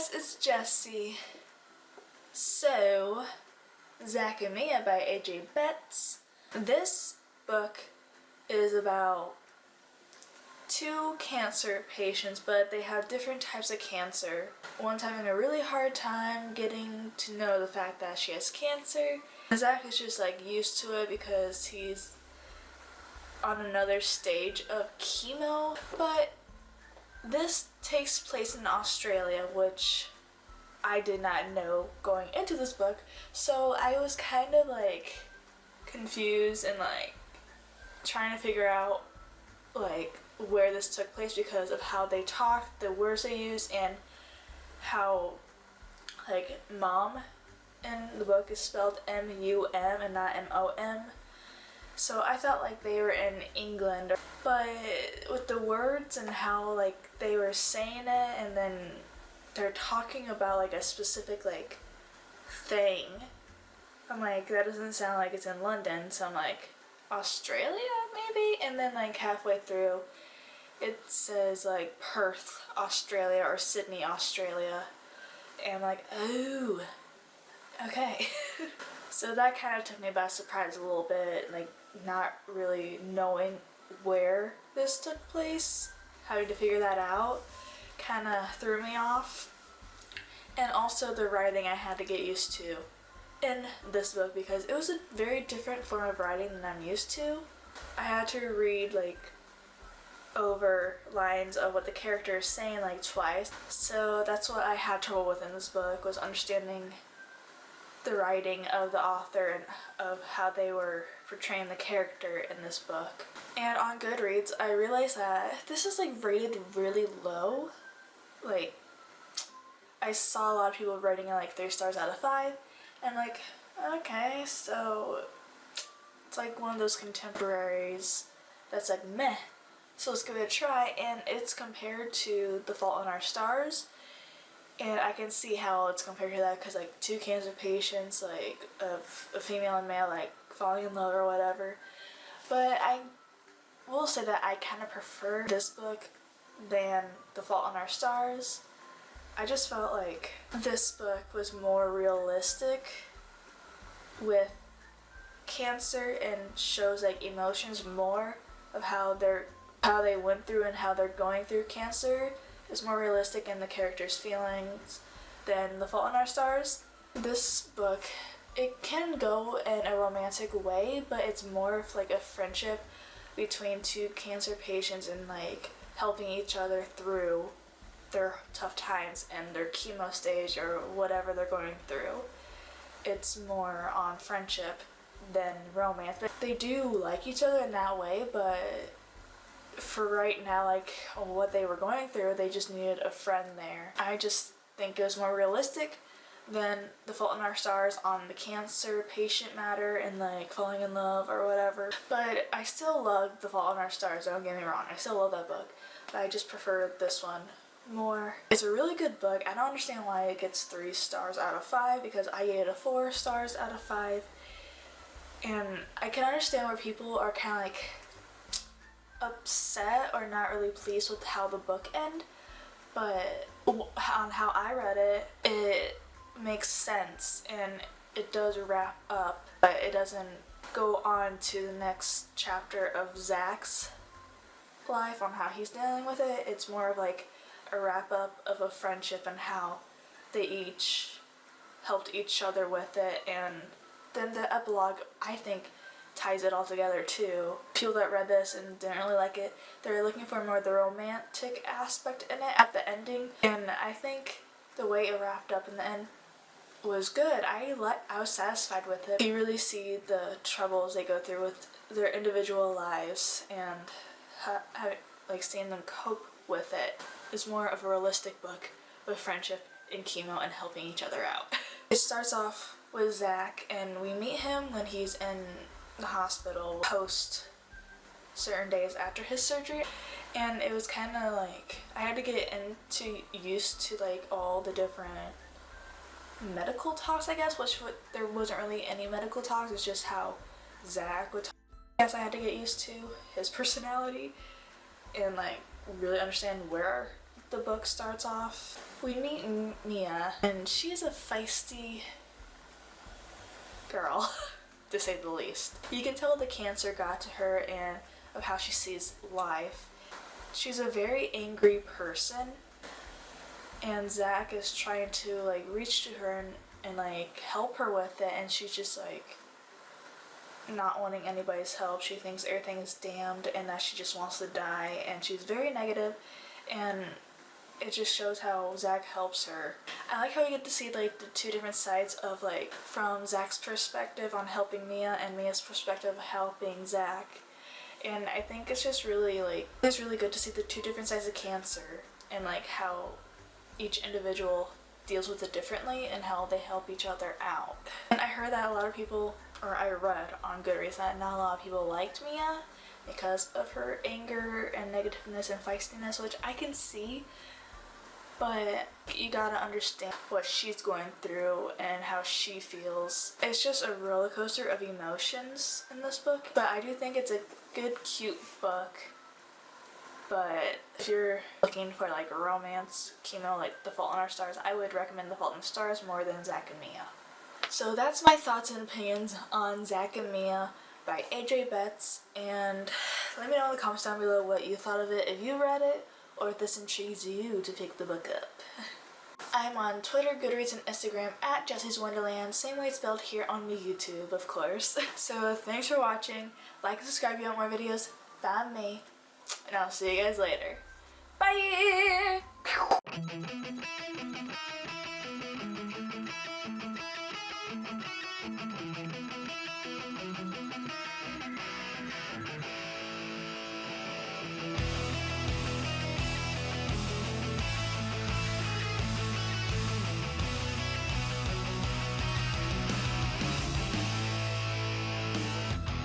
guys, it's Jessie. So, Zac Mia by A.J. Betts. This book is about two cancer patients, but they have different types of cancer. One's having a really hard time getting to know the fact that she has cancer. Zac is just like used to it because he's on another stage of chemo, but this takes place in Australia, which I did not know going into this book, so I was kind of like confused and like trying to figure out like where this took place because of how they talk, the words they use, and how like mom in the book is spelled M-U-M and not M-O-M. So I felt like they were in England, but with the words and how like they were saying it, and then they're talking about like a specific like thing, I'm like, that doesn't sound like it's in London, so I'm like, Australia maybe? And then like halfway through it says like Perth, Australia, or Sydney, Australia, and I'm like, oh, okay. So that kind of took me by surprise a little bit, like not really knowing where this took place, having to figure that out kind of threw me off. And also the writing I had to get used to in this book because it was a very different form of writing than I'm used to. I had to read like over lines of what the character is saying like twice, so that's what I had trouble with in this book, was understanding the writing of the author and of how they were portraying the character in this book. And on Goodreads I realized that this is like rated really low. Like I saw a lot of people rating it like 3 stars out of 5, and like, okay, so it's like one of those contemporaries that's like meh, so let's give it a try. And it's compared to The Fault in Our Stars, and I can see how it's compared to that because like two cancer patients, like of a female and male, like falling in love or whatever. But I will say that I kind of prefer this book than The Fault in Our Stars. I just felt like this book was more realistic with cancer and shows like emotions more of how they went through and how they're going through cancer. Is more realistic in the characters' feelings than The Fault in Our Stars. This book, it can go in a romantic way, but it's more of like a friendship between two cancer patients and like helping each other through their tough times and their chemo stage or whatever they're going through. It's more on friendship than romance. But they do like each other in that way, but for right now, like what they were going through, they just needed a friend there. I just think it was more realistic than The Fault in Our Stars on the cancer patient matter and like falling in love or whatever. But I still love The Fault in Our Stars, don't get me wrong, I still love that book, but I just prefer this one more. It's a really good book. I don't understand why it gets 3 stars out of 5 because I gave it a 4 stars out of 5, and I can understand where people are kind of like upset or not really pleased with how the book ended, but on how I read it, it makes sense and it does wrap up, but it doesn't go on to the next chapter of Zac's life on how he's dealing with it. It's more of like a wrap up of a friendship and how they each helped each other with it, and then the epilogue I think ties it all together too. People that read this and didn't really like it, they're looking for more of the romantic aspect in it at the ending, and I think the way it wrapped up in the end was good. I was satisfied with it. You really see the troubles they go through with their individual lives and like seeing them cope with it. It's more of a realistic book with friendship and chemo and helping each other out. It starts off with Zac, and we meet him when he's in the hospital post certain days after his surgery, and it was kind of like I had to get used to like all the different medical talks, I guess, there wasn't really any medical talks, it's just how Zac would talk. I guess I had to get used to his personality and like really understand where the book starts off. We meet Mia, and she's a feisty girl, to say the least. You can tell the cancer got to her and of how she sees life. She's a very angry person, and Zac is trying to like reach to her and like help her with it, and she's just like not wanting anybody's help. She thinks everything is damned and that she just wants to die, and she's very negative, and it just shows how Zac helps her. I like how we get to see like the two different sides of like from Zac's perspective on helping Mia and Mia's perspective of helping Zac. And I think it's just really like, it's really good to see the two different sides of cancer and like how each individual deals with it differently and how they help each other out. And I heard that a lot of people, or I read on Goodreads that not a lot of people liked Mia because of her anger and negativeness and feistiness, which I can see, but you gotta understand what she's going through and how she feels. It's just a roller coaster of emotions in this book, but I do think it's a good, cute book. But if you're looking for like a romance, like The Fault in Our Stars, I would recommend The Fault in Our Stars more than Zac and Mia. So that's my thoughts and opinions on Zac and Mia by AJ Betts, and let me know in the comments down below what you thought of it, if you read it, or if this intrigues you to pick the book up. I'm on Twitter, Goodreads, and Instagram at Jessie's Wonderland, same way it's spelled here on the YouTube, of course. So thanks for watching, like and subscribe if you want more videos. Bye me, and I'll see you guys later. Bye!